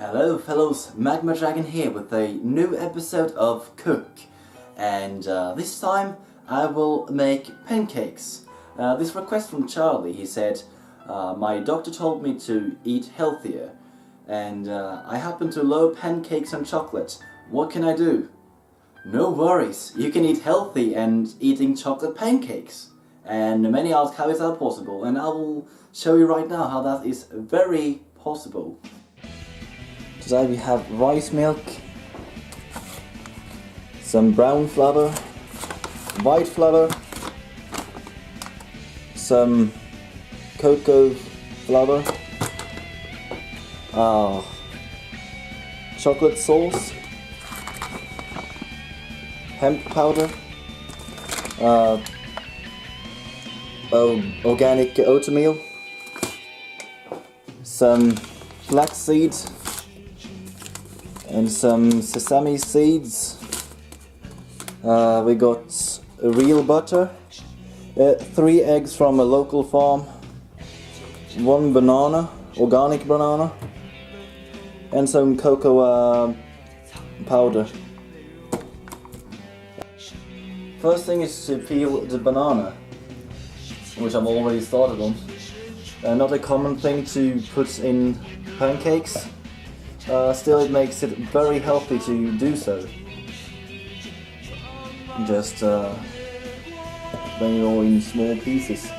Hello fellows, Magma Dragon here with a new episode of Kukk, and this time I will make pancakes. This request from Charlie, he said, my doctor told me to eat healthier, and I happen to love pancakes and chocolate. What can I do? No worries, you can eat healthy and eating chocolate pancakes. And many ask how is that possible, and I will show you right now how that is very possible. Today we have rice milk, some brown flour, white flour, some cocoa flour, chocolate sauce, hemp powder, organic oatmeal, some flaxseed, and some sesame seeds. We got real butter, 3 eggs from a local farm, 1 banana, organic banana, and some cocoa powder. First thing is to peel the banana, which I've already started on. Not a common thing to put in pancakes. Still, it makes it very healthy to do so. Just when you're in small pieces,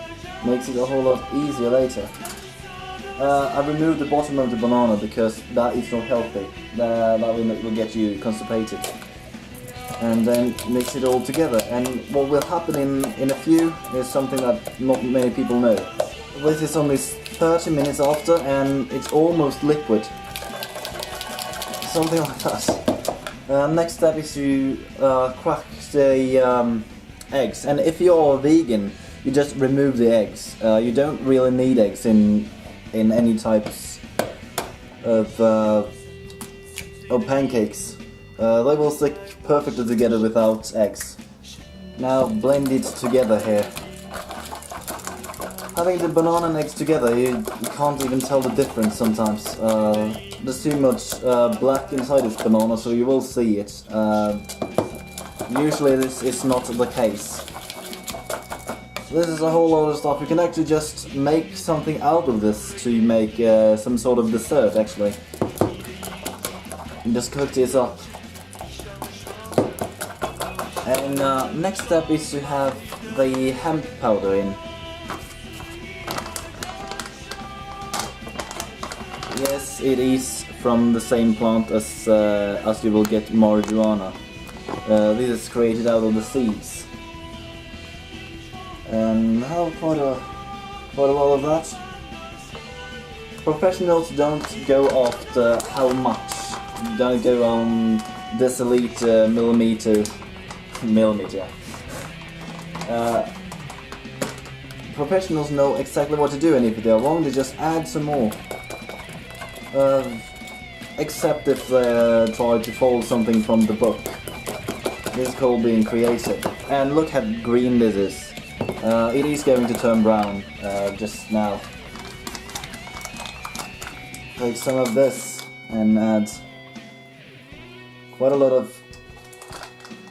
makes it a whole lot easier later. I removed the bottom of the banana because that is not healthy. That will get you constipated. And then mix it all together. And what will happen in a few is something that not many people know. This is only 30 minutes after, and it's almost liquid. Something like that. Next step is to crack the eggs, and if you're a vegan, you just remove the eggs. You don't really need eggs in any types of pancakes. They will stick perfectly together without eggs. Now blend it together here. Having the banana and eggs together, you can't even tell the difference sometimes. There's too much black inside this banana, so you will see it. Usually this is not the case. This is a whole lot of stuff. You can actually just make something out of this to make some sort of dessert, actually. And just cook this up. And next step is to have the hemp powder in. Yes, it is from the same plant as you will get marijuana. This is created out of the seeds. And how quite a lot of that. Professionals don't go after how much. Don't go on deciliter, millimeter. Professionals know exactly what to do, and if they're wrong, they just add some more. Except if they try to follow something from the book. This is called being creative. And look how green this is. It is going to turn brown just now. Take some of this and add quite a lot of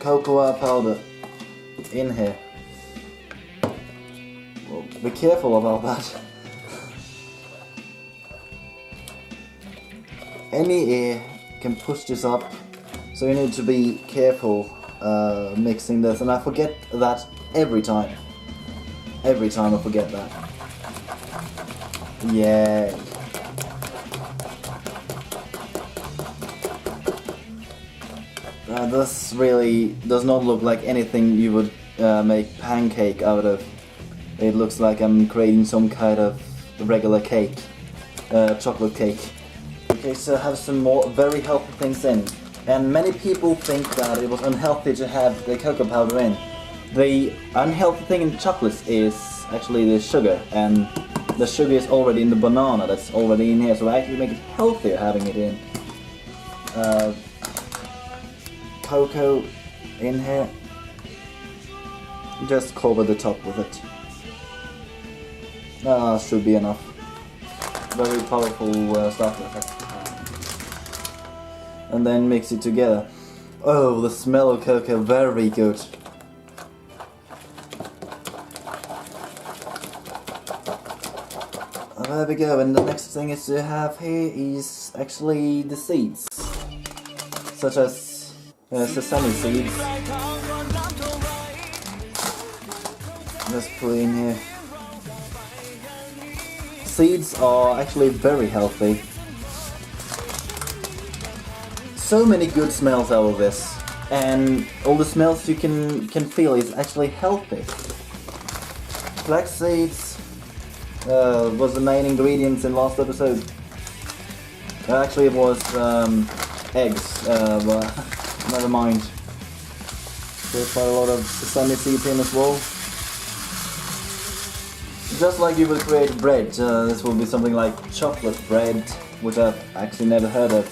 cocoa powder in here. Well, be careful about that. Any air can push this up, so you need to be careful mixing this, and I forget that every time. Every time I forget that. Yeah. This really does not look like anything you would make pancake out of. It looks like I'm creating some kind of regular cake, chocolate cake. Okay, so I have some more very healthy things in. And many people think that it was unhealthy to have the cocoa powder in. The unhealthy thing in chocolates is actually the sugar, and the sugar is already in the banana that's already in here, so I actually make it healthier having it in. Cocoa in here. Just cover the top with it. Should be enough. Very powerful starter effect. and then mix it together. Oh, the smell of cocoa, very good. There we go, and the next thing is to have here is actually the seeds, such as sesame seeds. Let's put in here. Seeds are actually very healthy. So many good smells out of this, and all the smells you can feel is actually healthy. Flax seeds was the main ingredients in last episode. Actually, it was eggs, but never mind. There's quite a lot of sesame seeds in as well. Just like you will create bread, this will be something like chocolate bread, which I've actually never heard of.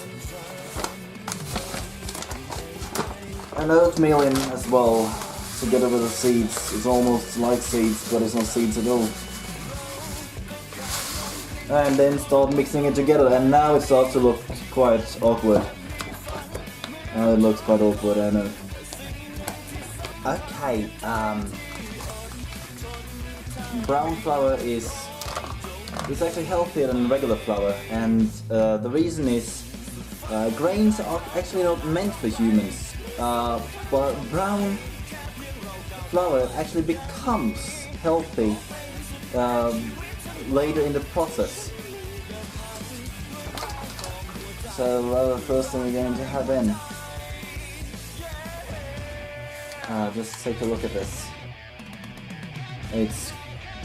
And oatmeal in as well, together with the seeds. It's almost like seeds, but it's not seeds at all. And then start mixing it together, and now it starts to look quite awkward. Now it looks quite awkward, I know. Okay, brown flour is actually healthier than regular flour, and the reason is grains are actually not meant for humans, but brown flour actually becomes healthy later in the process. So the first thing we're going to have in, just take a look at this. It's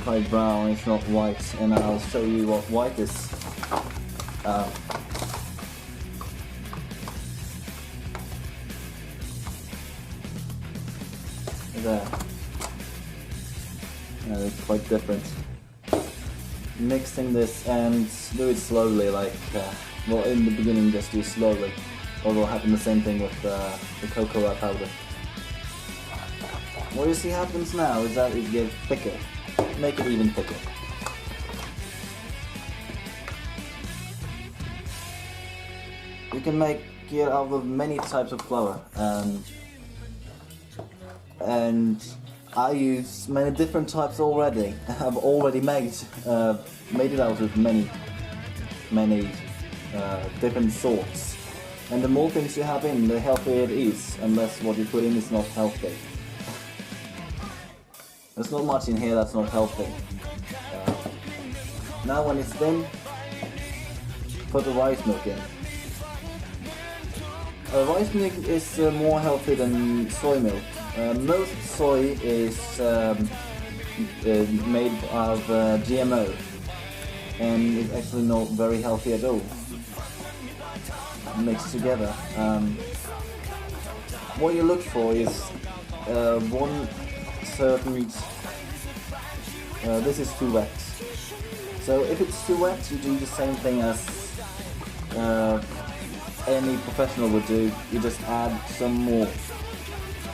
quite brown, it's not white, and I'll show you what white is. There. It's quite different. Mixing this, and do it slowly, like, well, in the beginning just do it slowly, or will happen the same thing with the cocoa powder. What you see happens now is that it gets thicker. Make it even thicker. You can make it out of many types of flour, and I use many different types already. I've already made it out of many different sorts. And the more things you have in, the healthier it is, unless what you put in is not healthy. There's not much in here that's not healthy. Now when it's thin, put the rice milk in. Rice milk is more healthy than soy milk. Most soy is made of GMO, and it's actually not very healthy at all. Mixed together. What you look for is one certain. This is too wet. So if it's too wet, you do the same thing as any professional would do. You just add some more.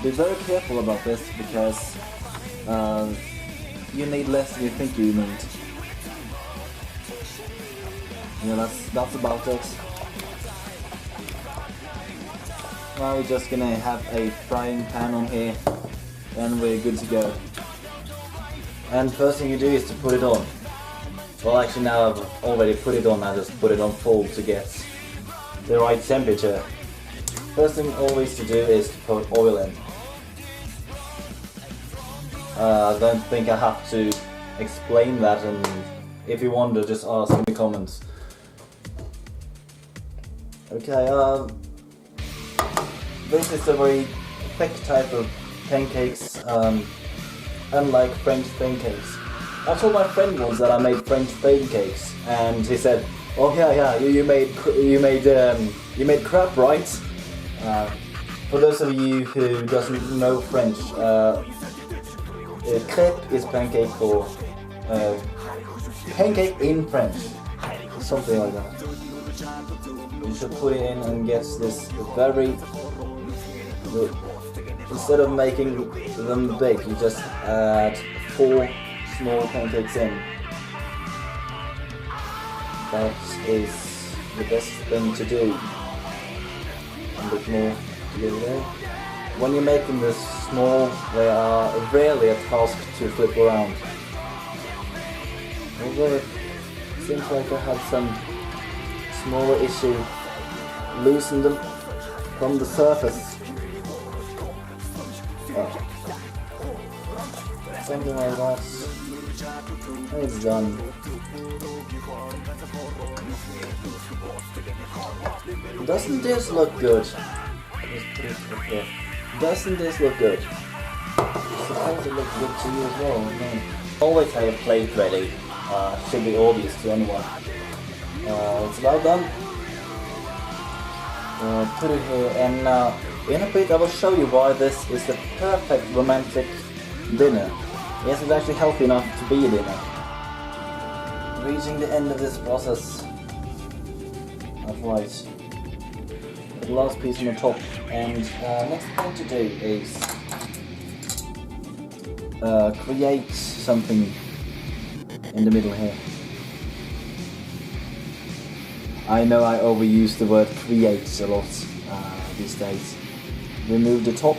Be very careful about this, because you need less than you think you need. Yeah, that's about it. Now we're just gonna have a frying pan on here, and we're good to go. And first thing you do is to put it on. Well, actually now I've already put it on, I just put it on full to get the right temperature. First thing always to do is to put oil in. I don't think I have to explain that, and if you wonder, just ask in the comments. Okay, this is a very thick type of pancakes, unlike French pancakes. I told my friend once that I made French pancakes, and he said, "Oh yeah, you made crap, right?" For those of you who doesn't know French, crêpe is pancake for pancake in French, something like that. You should put it in and get this very. Instead of making them big, you just add 4 small pancakes in. That is the best thing to do. a bit more there. When you're making this small, they are rarely a task to flip around. Although it seems like I had some smaller issue loosen them from the surface. Oh. Something like that. It's done. Doesn't this look good? Doesn't this look good? Suppose it looks good to you as well. No. Always have a plate ready. Should be obvious to anyone. It's about done. Put it here, and in a bit I will show you why this is the perfect romantic dinner. Yes, it's actually healthy enough to be a dinner. Reaching the end of this process. That's right. The last piece on the top, and next thing to do is create something in the middle here. I know I overuse the word create a lot these days. Remove the top,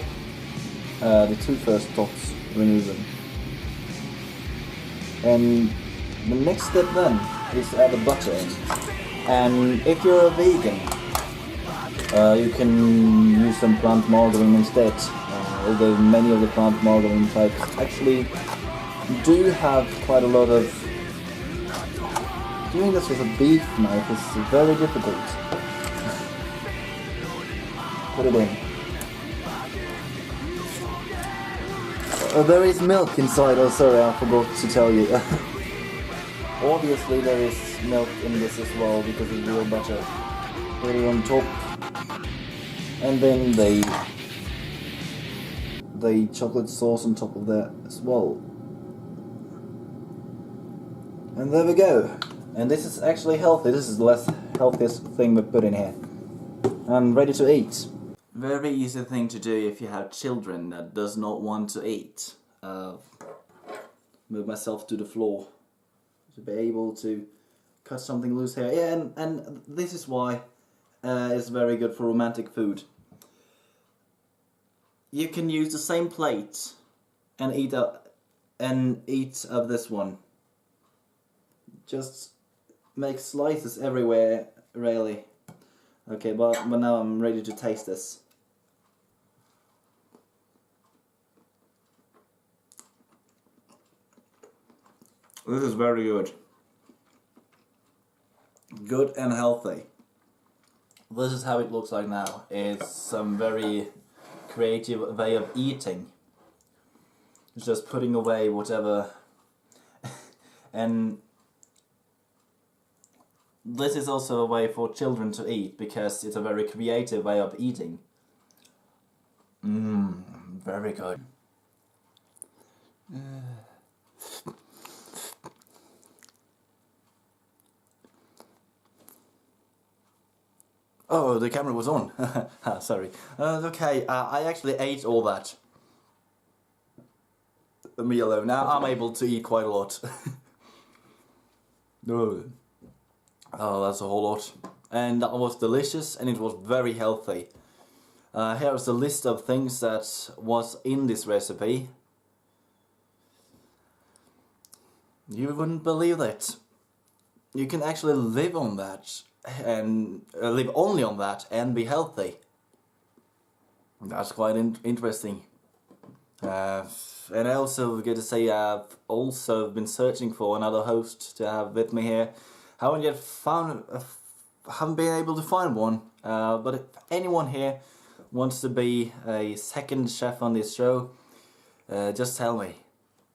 the two first tops, remove them. And the next step then is to add the butter in. And if you're a vegan, you can use some plant margarine instead. Although many of the plant margarine types actually do have quite a lot of... Doing this with a beef knife is very difficult. Put it in. There is milk inside, oh sorry, I forgot to tell you. Obviously there is milk in this as well because it's real butter. Put it on top. And then the chocolate sauce on top of that as well. And there we go. And this is actually healthy. This is the less healthiest thing we put in here. And ready to eat. Very easy thing to do if you have children that does not want to eat. Move myself to the floor to be able to cut something loose here. Yeah, and this is why it's very good for romantic food. You can use the same plate and eat of this one. Just make slices everywhere, really. Okay, but now I'm ready to taste this. This is very good. Good and healthy. This is how it looks like now. It's some very creative way of eating. It's just putting away whatever. And this is also a way for children to eat because it's a very creative way of eating. Very good. Oh, the camera was on. Sorry. Okay, I actually ate all that. Me alone. Now I'm able to eat quite a lot. Oh, that's a whole lot. And that was delicious and it was very healthy. Here is a list of things that was in this recipe. You wouldn't believe that. You can actually live on that and live only on that and be healthy. That's quite interesting. And I also get to say I've also been searching for another host to have with me here. Haven't been able to find one. But if anyone here wants to be a second chef on this show, just tell me.